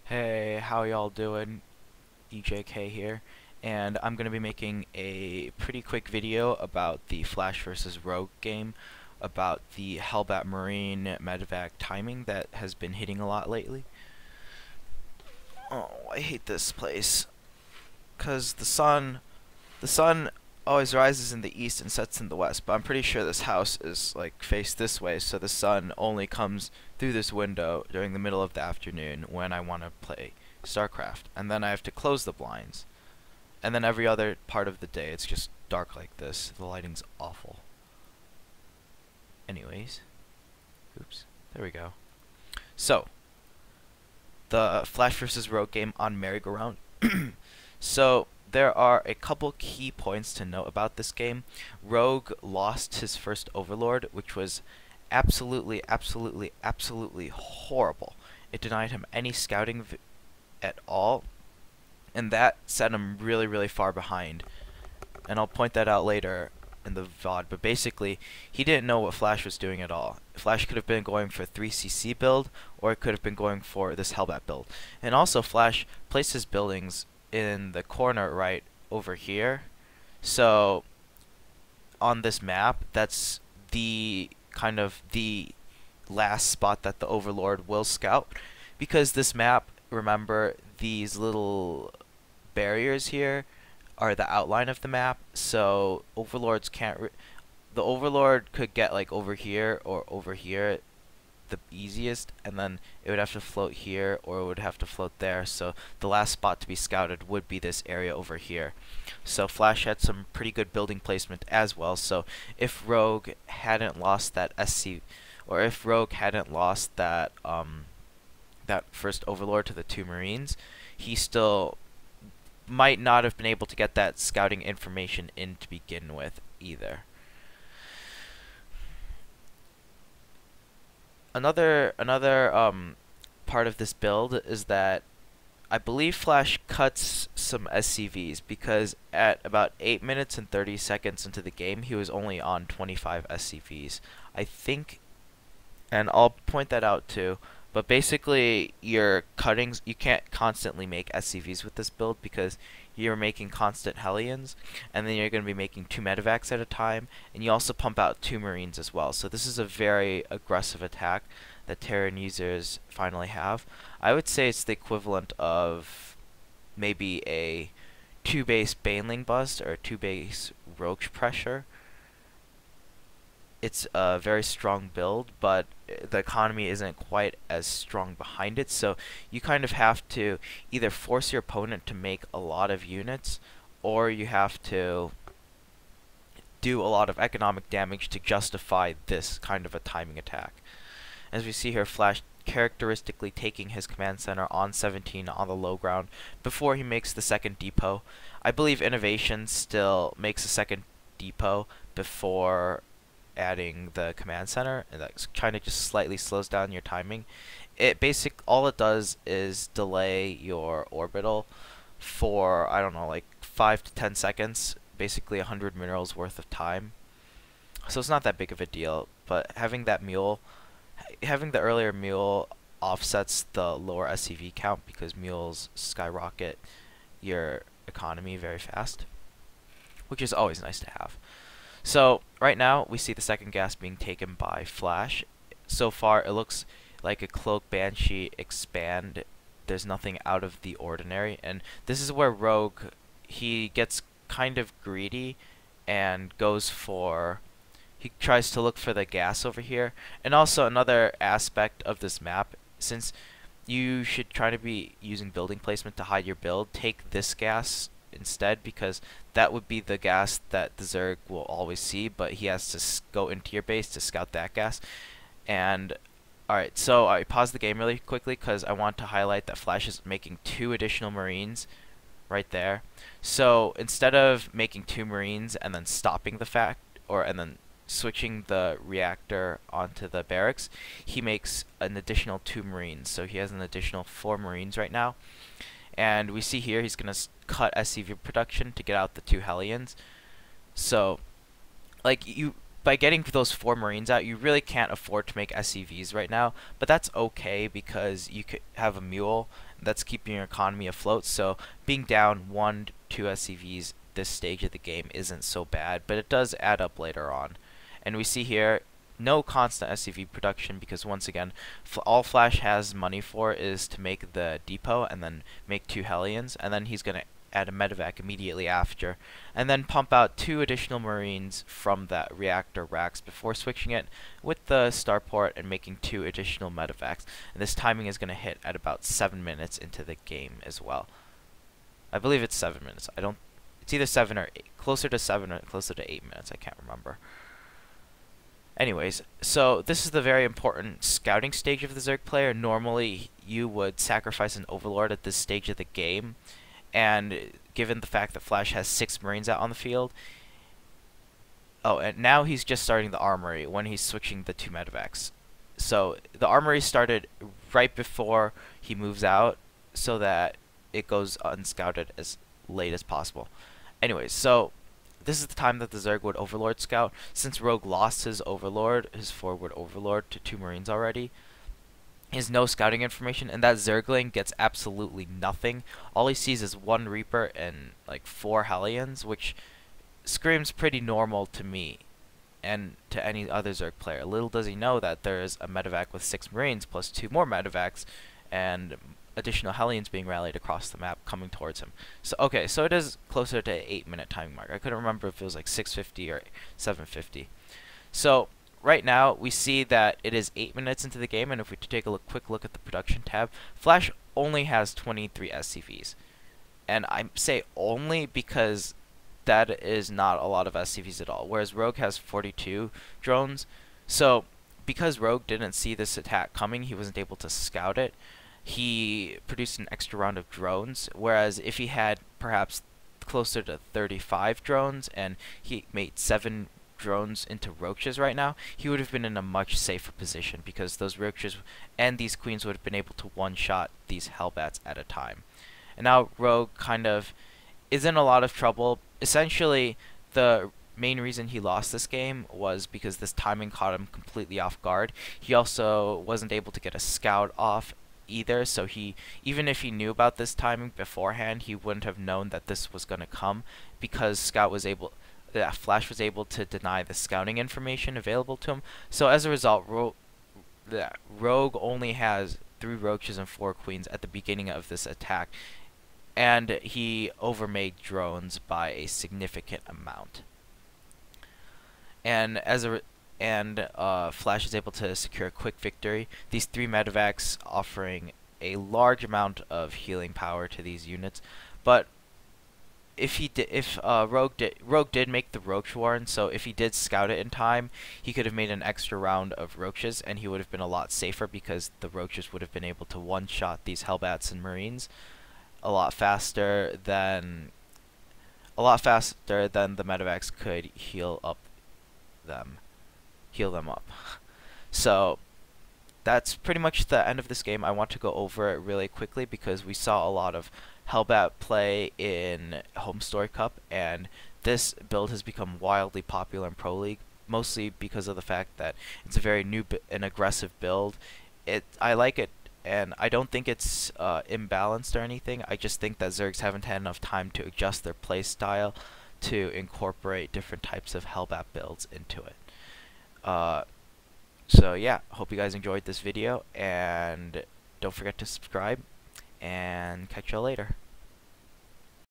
Hey, how y'all doing? EJK here, and I'm going to be making a pretty quick video about the Flash vs. Rogue game, about the Hellbat Marine Medvac timing that has been hitting a lot lately. Oh, I hate this place, because the sun always rises in the east and sets in the west, but I'm pretty sure this house is like faced this way, so the sun only comes through this window during the middle of the afternoon when I want to play StarCraft, and then I have to close the blinds. And then every other part of the day it's just dark like this. The lighting's awful. Anyways, oops, there we go. So, the Flash vs. Rogue game on merry-go-round. So, there are a couple key points to note about this game. Rogue lost his first Overlord, which was absolutely horrible. It denied him any scouting at all, and that set him really far behind. And I'll point that out later in the VOD, but basically, he didn't know what Flash was doing at all. Flash could have been going for 3cc build, or it could have been going for this Hellbat build. And also, Flash placed his buildings in the corner right over here. So, on this map, that's the kind of the last spot that the Overlord will scout. Because this map, remember, these little barriers here are the outline of the map, so overlords can't the overlord could get like over here or over here the easiest, and then it would have to float here or it would have to float there, so the last spot to be scouted would be this area over here. So Flash had some pretty good building placement as well, so if Rogue hadn't lost that SC, or if Rogue hadn't lost that that first Overlord to the two Marines, he still might not have been able to get that scouting information in to begin with either. Another part of this build is that I believe Flash cuts some SCVs, because at about 8 minutes and 30 seconds into the game he was only on 25 SCVs. I think, and I'll point that out too, but basically, your cuttings, you can't constantly make SCVs with this build because you're making constant Hellions, and then you're going to be making 2 Medvacs at a time, and you also pump out 2 Marines as well. So this is a very aggressive attack that Terran users finally have. I would say it's the equivalent of maybe a 2-base Baneling bust or a 2-base Rogue pressure. It's a very strong build, but the economy isn't quite as strong behind it, so you kind of have to either force your opponent to make a lot of units, or you have to do a lot of economic damage to justify this kind of a timing attack. As we see here, Flash characteristically taking his command center on 17 on the low ground before he makes the second depot. I believe Innovation still makes a second depot before adding the command center, and that kind of just slightly slows down your timing. All it does is delay your orbital for, I don't know, like 5 to 10 seconds, basically 100 minerals worth of time. So it's not that big of a deal, but having the earlier mule offsets the lower SCV count, because mules skyrocket your economy very fast, which is always nice to have. So right now we see the second gas being taken by Flash. So far it looks like a Cloak Banshee expand. There's nothing out of the ordinary, and this is where Rogue, he gets kind of greedy and he tries to look for the gas over here. And also another aspect of this map, since you should try to be using building placement to hide your build, take this gas instead, because that would be the gas that the Zerg will always see, but he has to go into your base to scout that gas. And alright, so I paused the game really quickly because I want to highlight that Flash is making 2 additional Marines right there. So instead of making 2 Marines and then stopping the and then switching the reactor onto the barracks, he makes an additional 2 Marines. So he has an additional 4 Marines right now. And we see here he's going to cut SCV production to get out the 2 Hellions. So, like, by getting those 4 Marines out, you really can't afford to make SCVs right now, but that's okay because you could have a mule that's keeping your economy afloat, so being down 1 to 2 SCVs this stage of the game isn't so bad, but it does add up later on. And we see here no constant SCV production because once again, all Flash has money for is to make the depot and then make 2 Hellions, and then he's going to add a Medvac immediately after, and then pump out 2 additional Marines from that reactor racks before switching it with the starport and making 2 additional Medvacs. And this timing is going to hit at about 7 minutes into the game as well. I believe it's 7 minutes. It's either 7 or 8, closer to 7 or closer to 8 minutes. I can't remember. Anyways, so this is the very important scouting stage of the Zerg player. Normally, you would sacrifice an Overlord at this stage of the game, and given the fact that Flash has 6 Marines out on the field, oh, and now he's just starting the Armory when he's switching the 2 Medvacs. So the Armory started right before he moves out, so that it goes unscouted as late as possible. Anyways, so this is the time that the Zerg would Overlord scout. Since Rogue lost his Overlord, his forward Overlord, to 2 Marines already, he has no scouting information, and that Zergling gets absolutely nothing. All he sees is 1 Reaper and like 4 Hellions, which screams pretty normal to me and to any other Zerg player. Little does he know that there is a Medvac with 6 Marines plus 2 more Medvacs and additional Hellions being rallied across the map coming towards him. So okay, so it is closer to 8-minute timing mark. I couldn't remember if it was like 6:50 or 7:50. So right now we see that it is 8 minutes into the game, and if we take a quick look at the production tab, Flash only has 23 SCVs. And I say only because that is not a lot of SCVs at all, whereas Rogue has 42 drones. So because Rogue didn't see this attack coming, he wasn't able to scout it. He produced an extra round of drones, whereas if he had perhaps closer to 35 drones and he made 7 drones into roaches right now, he would have been in a much safer position because those roaches and these queens would have been able to one-shot these Hellbats at a time. And now Rogue kind of is in a lot of trouble. Essentially, the main reason he lost this game was because this timing caught him completely off guard. He also wasn't able to get a scout off either, so even if he knew about this timing beforehand, he wouldn't have known that this was going to come because Flash was able to deny the scouting information available to him. So as a result, Rogue only has 3 roaches and 4 queens at the beginning of this attack, and he overmade drones by a significant amount. And Flash is able to secure a quick victory. These 3 Medvacs offering a large amount of healing power to these units, but Rogue did make the Roach Warren, so if he did scout it in time, he could have made an extra round of Roaches, and he would have been a lot safer because the Roaches would have been able to one-shot these Hellbats and Marines a lot faster than the Medvacs could heal them up. So that's pretty much the end of this game. I want to go over it really quickly because we saw a lot of Hellbat play in Home Story Cup, and this build has become wildly popular in Pro League, mostly because of the fact that it's a very new and aggressive build. I like it, and I don't think it's imbalanced or anything. I just think that Zergs haven't had enough time to adjust their play style to incorporate different types of Hellbat builds into it. So yeah, hope you guys enjoyed this video, and don't forget to subscribe, and catch y'all later.